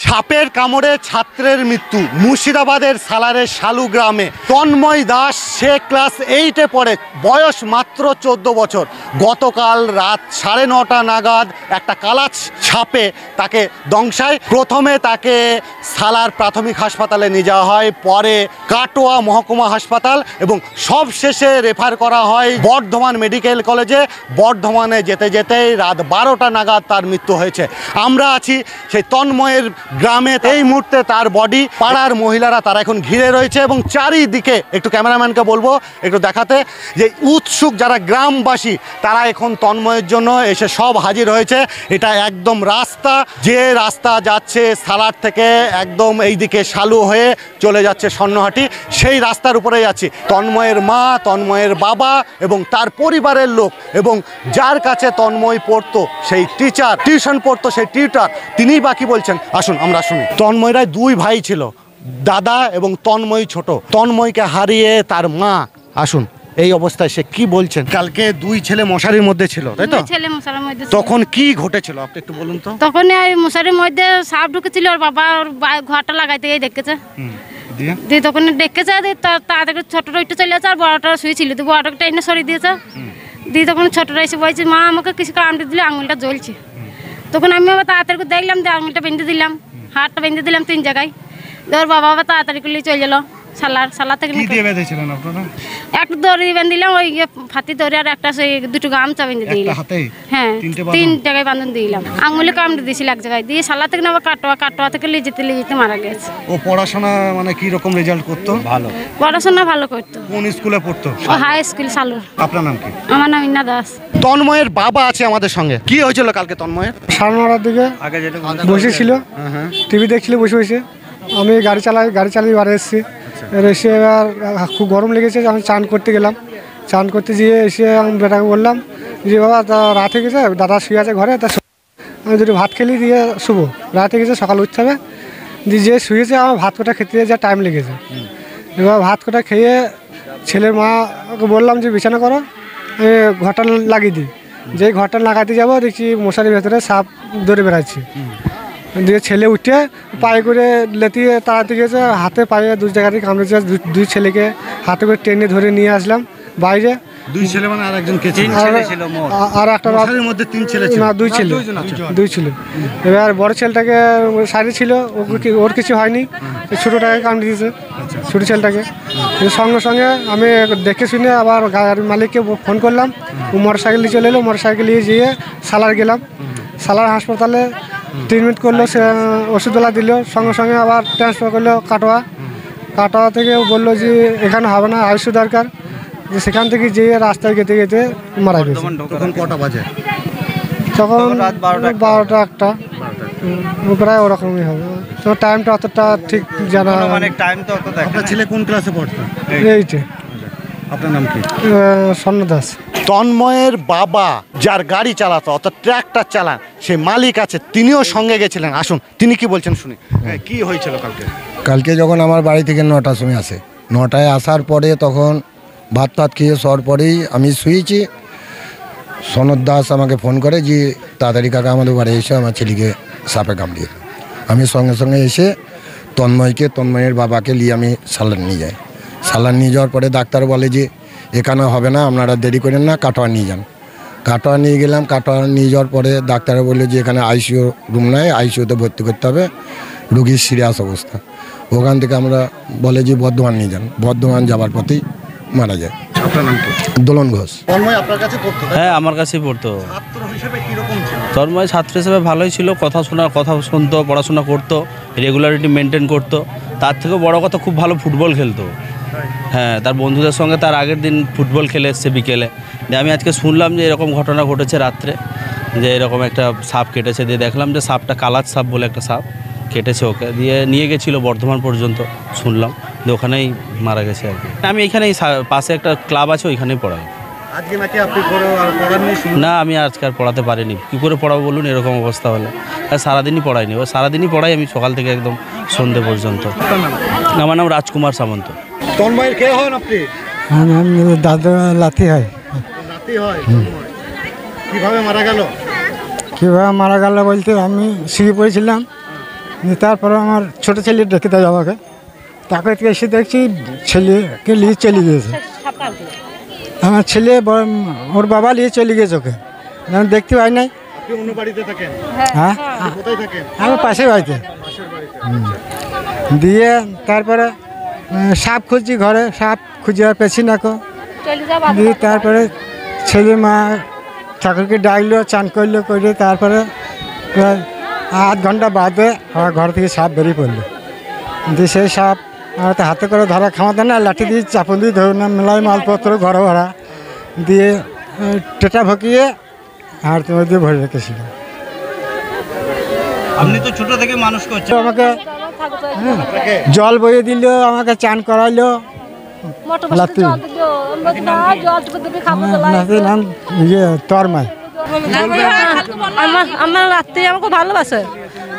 সাপের কামড়ে ছাত্রের মৃত্যু মুর্শিদাবাদের সালারের শালু গ্রামে। তন্ময় দাস, সে ক্লাস 8-এ পড়ে, বয়স মাত্র 14 বছর। গতকাল রাত 9:30 নাগাদ একটা কালাচ সাপে তাকে দংশায়। প্রথমে তাকে সালার প্রাথমিক হাসপাতালে নিয়ে যাওয়া হয়, পরে কাটোয়া মহকুমা হাসপাতাল এবং সবশেষে রেফার করা হয় বর্ধমান মেডিকেল কলেজে। বর্ধমানে যেতে যেতেই রাত 12টা নাগাদ তার মৃত্যু হয়েছে। আমরা আছি সেই তন্ময়ের গ্রামে। এই মুহূর্তে তার বডি পাড়ার মহিলারা তারা এখন ঘিরে রয়েছে এবং চারিদিকে একটু ক্যামেরাম্যানকে বলবো একটু দেখাতে যে উৎসুক যারা গ্রামবাসী তারা এখন তন্ময়ের জন্য এসে সব হাজির হয়েছে। এটা একদম রাস্তা, যে রাস্তা যাচ্ছে সালার থেকে একদম এইদিকে শালু হয়ে চলে যাচ্ছে স্বর্ণহাটি, সেই রাস্তার উপরে যাচ্ছি। তন্ময়ের মা, তন্ময়ের বাবা এবং তার পরিবারের লোক এবং যার কাছে তন্ময় পড়তো সেই টিচার, টিউশন পড়তো সেই টিউটার, তিনিই বাকি বলছেন। আসুন আমরা শুনি। তন্ময়রা 2 ভাই ছিল, দাদা এবং তন্ময় ছোট। তন্ময়কে হারিয়ে তার মা, আসুন এই অবস্থায় সে কি বলছেন। কালকে 2 ছেলে মশারির মধ্যে ছিল, তাই তো? ছেলে মশারির মধ্যে। তখন কি ঘটেছিল আপনি একটু বলুন তো। তখন ওই মশারির মধ্যে সাপ ঢুকেছিল, ওর বাবা ওর ঘরটা লাগাইতে গিয়ে দেখেছে। দিয়ে তখন দেখেছে, তাড়াতাড়ি ছোটটা একটু চলে যাচ্ছে আর বড়টা শুয়েছিল, তো বড়টা এনে সরিয়ে দিয়েছে। দিয়ে তখন ছোটটা এসে বলছে মা আমাকে কিছু কামড়ে দিলে আঙুলটা জ্বলছে। তখন আমি আবার তাড়াতাড়ি করে দেখলাম যে আঙুলটা বেঁধে দিলাম, হাতটা বেঁধে দিলাম 3 জায়গায়। ওর বাবা আবার তাড়াতাড়ি করে চলে গেল সালার থেকে। একটা দড়ি বেঁধে দিলাম, ওই ফাতি দড়ি আর একটা সেই 2টো গামছা বেঁধে দিলাম। হ্যাঁ, 3 জায়গায় বাঁধন দিলাম। আঙুলে কামড়ে দিয়েছিল এক জায়গায়, দিয়ে সালা থেকে আবার কাটোয়া থেকে লিয়ে যেতে মারা গেছে। ও পড়াশোনা মানে কি রকম রেজাল্ট করতো? ভালো পড়াশোনা ভালো করতো। কোন স্কুলে পড়তো? ও হাই স্কুল সালুর। আপনার নাম কি? আমার নাম ইন্না দাস। তন্ময়ের বাবা আছে আমাদের সঙ্গে। কি হয়েছিল কালকে তন্ময়ের? 9:30টার দিকে বসেছিল, টিভি দেখছিল বসে বসে। আমি গাড়ি চালিয়ে বাড়ি এসেছি। এসে এবার খুব গরম লেগেছে, আমি চান করতে গেলাম। চান করতে গিয়ে এসে আমি বেটাকে বললাম যে বাবা তা রাত হয়ে গেছে, দাদা শুয়ে আছে ঘরে, তা আমি যদি ভাত খেলি দিয়ে শুবো, রাত হয়ে গেছে সকাল উঠতে হবে। দিয়ে যে শুয়েছে আমার ভাত কটা খেতে যা টাইম লেগেছে। এবার ভাত কটা খেয়ে ছেলের মাকে বললাম যে বিছানা করো, আমি ঘরটা লাগিয়ে দিই। যেই ঘরটা লাগাতে যাবো দেখছি মশারির ভেতরে সাপ দৌড়ে বেড়াচ্ছে। দিয়ে ছেলে উঠে পায়ে করে লেতিয়ে তাড়াতে গেছে, হাতে পায়ে 2 জায়গাতে কামড়েছে। 2 ছেলেকে হাতে করে টেনে ধরে নিয়ে আসলাম বাইরে। 2 ছেলে মানে আরেকজন কে ছিল? আর একটা মশারির মধ্যে 3 ছেলে ছিল না, 2 ছেলে, 2 ছেলে। এবার বড় ছেলেটাকে সাইডে ছিল, ওর কিছু হয়নি, ছোটোটাকে কামড়ে দিয়েছে, ছোটো ছেলেটাকে। সঙ্গে সঙ্গে আমি দেখে শুনে আবার গাড়ির মালিককে ফোন করলাম। ও মোটরসাইকেল নিয়ে চলে এলো, মোটরসাইকেল নিয়ে যেয়ে সালার গেলাম। সালার হাসপাতালে ট্রিটমেন্ট করলো, সে ওষুধওয়ালা দিল। সঙ্গে সঙ্গে আবার ট্রান্সফার করলো কাটোয়া থেকে। বললো যে এখানে হবে না, আইসিইউ দরকার। যে সেখান থেকে যেয়ে রাস্তায় যেতে যেতে মারা গেছে। তখন কটা বাজে? তখন 12টা 1টা প্রায় ওরকমই হবে। তো টাইমটা অতটা ঠিক জানা। আপনার ছেলে কোন ক্লাসে পড়তো? 8-এ। আপনার নাম কি? স্বর্ণ দাস। তন্ময়ের বাবা যার গাড়ি চালাতো, অর্থাৎ ট্র্যাক্টর চালান, সে মালিক আছে, তিনিও সঙ্গে গেছিলেন। আসুন তিনি কি বলছেন শুনি। কি হয়েছিল কালকে যখন আমার বাড়ি থেকে 9টার সময় আসে, 9টায় আসার পরে তখন ভাত খেয়ে শোয়ার পরেই আমি শুয়েছি। সনদ দাস আমাকে ফোন করে যে তাড়াতাড়ি কাকা আমাদের বাড়ি এসে আমার ছেলেকে সাপে কামড়িয়ে। আমি সঙ্গে সঙ্গে এসে তন্ময়ের বাবাকে নিয়ে আমি সালার নিয়ে যাই। সালার নিয়ে যাওয়ার পরে ডাক্তার বলে যে এখানে হবে না, আপনারা দেরি করেন না, কাটোয়া নিয়ে যান। কাটোয়া নিয়ে গেলাম। কাটোয়া নিয়ে যাওয়ার পরে ডাক্তার বললো যে এখানে আইসিইউ রুম নয়, আইসিইউতে ভর্তি করতে হবে, রুগীর সিরিয়াস অবস্থা। ওখান থেকে আমরা বলে যে বর্ধমান নিয়ে যান। বর্ধমান যাওয়ার পথেই মারা যায়। আপনার নাম কি? দোলন ঘোষ। তন্ময় আপনার কাছে পড়তো? হ্যাঁ, আমার কাছেই পড়তো। ছাত্র হিসেবে কি রকম ছিল? তন্ময় ছাত্র হিসেবে ভালোই ছিল, কথা শুনতো, পড়াশোনা করতো, রেগুলারিটি মেনটেন করতো। তার থেকেও বড় কথা খুব ভালো ফুটবল খেলতো। হ্যাঁ, তার বন্ধুদের সঙ্গে তার আগের দিন ফুটবল খেলে এসছে বিকেলে। দিয়ে আমি আজকে শুনলাম যে এরকম ঘটনা ঘটেছে রাত্রে, যে এরকম একটা সাপ কেটেছে। দিয়ে দেখলাম যে সাপটা কালাচ সাপ বলে একটা সাপ কেটেছে ওকে। দিয়ে নিয়ে গেছিলো বর্ধমান পর্যন্ত, শুনলাম যে ওখানেই মারা গেছে আর কি। আমি এখানেই পাশে একটা ক্লাব আছে, ওইখানেই পড়াই। আজকে নাকি আপনি পড়াননি? না, আমি আজকে আর পড়াতে পারিনি। কী করে পড়াবো বলুন এরকম অবস্থা হলে? আর সারাদিনই পড়াইনি, ও সারাদিনই পড়াই আমি সকাল থেকে একদম সন্ধ্যে পর্যন্ত। আমার নাম রাজকুমার সামন্ত। তন্ময়ের কে হন আপনি? দাদা লাথি হয়। নাতি হয়? কিভাবে মারা গেল? কীভাবে মারা গেল বলতে আমি শুয়ে পড়েছিলাম, তারপরে আমার ছোটো ছেলে ডেকে দেয় আমাকে, তাকে এসে দেখছি ছেলেকে নিয়ে চলে গিয়েছে। আমার ছেলে ওর বাবা নিয়ে চলে গিয়েছে ওকে, আমি দেখতে পাই নাই। অন্য বাড়িতে থাকেন? হ্যাঁ, কোথায় থাকেন? আমার পাশের বাড়িতে। দিয়ে তারপরে সাপ খুঁজছি ঘরে, সাপ খুঁজে আর পেছি না কো। দিয়ে তারপরে ছেলে মা ঠাকুরকে ডাকলো, চান করলো, করে তারপরে প্রায় আধ ঘন্টা বাদে আমার ঘর থেকে সাপ বেরিয়ে পড়লো। দিয়ে সেই সাপ আমার তো হাতে করে ধরা খাওয়াতে না, লাঠি দিয়ে চাপন দিয়ে ধরে না, মেলায় মালপত্র ঘরে ভরা দিয়ে টেটা ভকিয়ে আর তোমার দিয়ে ভরে রেখেছিল। আপনি তো ছোট থেকে মানুষ করছেন। আমাকে জল বইয়ে দিল, আমাকে চান করাইলো, তরমায়। আমার রাত্রি আমাকে ভালোবাসে,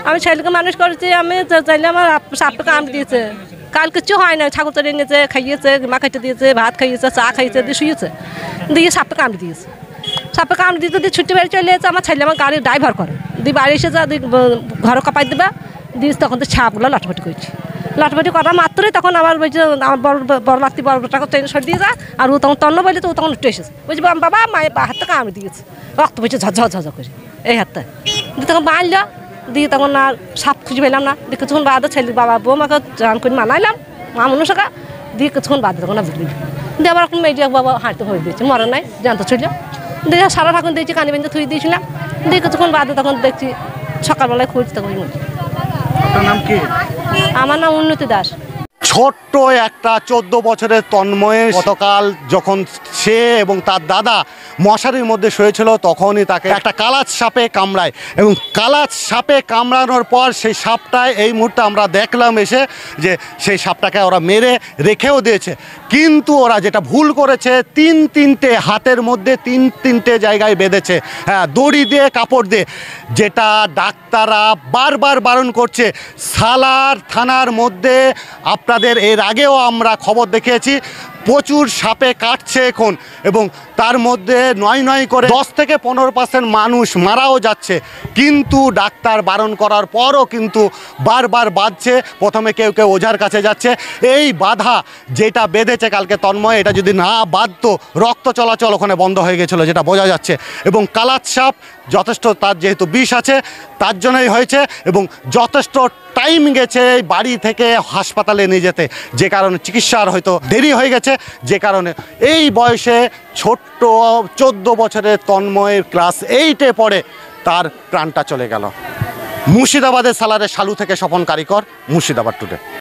আমি ছেলেকে মানুষ করেছি, আমি চাইলে আমার সাপে কামড়ে দিয়েছে। কাল কিছু হয় না, ছাগল চড়িয়ে নিয়েছে, খাইয়েছে, মা খাইতে দিয়েছে, ভাত খাইয়েছে, চা খাইয়েছে, দিয়ে শুয়েছে, দিয়ে সাপে কামড়ে দিয়েছে। সাপে কামড়ে দিতে দিয়ে ছুটি বাড়ি চলে যাচ্ছে। আমার ছেলে আমার গাড়ি ড্রাইভার করে, দিয়ে বাড়ি এসে যা ঘরে কাপাই দেবে, দিয়ে তখন তো ছাপগুলো লাটপাটি করছি। লাটপাটি করা মাত্রই তখন আমার বলছে, আমার বড় মাতৃ বড়টাকে ট্রেন সরে দিয়ে যা, আর ও তখন তন্ন বলে, তো ও তখন উঠে এসেছে, বলছি বাবা মায়ের হাতটা কামড়ে দিয়েছে, রক্ত বলছে ঝরঝর করে এই হাতটা। দিয়ে তখন বাঁধল, দিয়ে তখন আর সাপ খুঁজে পেলাম না। দিয়ে কিছুক্ষণ বাদে ছেলে বাবা বউ আমাকে চান করে মানাইলাম, মা মনুষকা, দিয়ে কিছুক্ষণ বাদে তখন বুঝলি। দিয়ে আবার এখন মেয়েটি বাবা হাঁটতে হয়ে দিয়েছে, মরে নাই, জানতে ছিল। দিয়ে সারা ঠাকুর দিয়েছি, কানি বেঁধে থুয়ে দিয়েছিলাম। দিয়ে কিছুক্ষণ বাদে তখন দেখছি সকালবেলায় খুঁজছি, তখন আপনার নাম কি? আমার নাম উন্নতি দাস। ছোট্ট একটা 14 বছরের তন্ময়ের গতকাল যখন সে এবং তার দাদা মশারির মধ্যে শুয়েছিল, তখনই তাকে একটা কালাচ সাপে কামড়ায়, এবং কালাচ সাপে কামড়ানোর পর সেই সাপটায় এই মুহূর্তে আমরা দেখলাম এসে যে সেই সাপটাকে ওরা মেরে রেখেও দিয়েছে। কিন্তু ওরা যেটা ভুল করেছে, তিনটে হাতের মধ্যে তিনটে জায়গায় বেঁধেছে, হ্যাঁ, দড়ি দিয়ে, কাপড় দিয়ে, যেটা ডাক্তাররা বারবার বারণ করছে। সালার থানার মধ্যে আপনাদের এর আগেও আমরা খবর দেখিয়েছি, প্রচুর সাপে কাটছে এখন, এবং তার মধ্যে নয় করে 10 থেকে 15% মানুষ মারাও যাচ্ছে। কিন্তু ডাক্তার বারণ করার পরও কিন্তু বারবার বাঁধছে। প্রথমে কেউ ওঝার কাছে যাচ্ছে। এই বাধা যেটা বেঁধেছে কালকে তন্ময়, এটা যদি না বাঁধতো, রক্ত চলাচল ওখানে বন্ধ হয়ে গেছিলো, যেটা বোঝা যাচ্ছে। এবং কালাচ সাপ যথেষ্ট, তার যেহেতু বিষ আছে তার জন্যই হয়েছে, এবং যথেষ্ট টাইম গেছে বাড়ি থেকে হাসপাতালে নিয়ে যেতে, যে কারণে চিকিৎসার হয়তো দেরি হয়ে গেছে, যে কারণে এই বয়সে ছোট্ট 14 বছরের তন্ময়ের ক্লাস 8-এ পড়ে তার প্রাণটা চলে গেল। মুর্শিদাবাদের সালারের শালু থেকে স্বপন কারিকর, মুর্শিদাবাদ টুডে।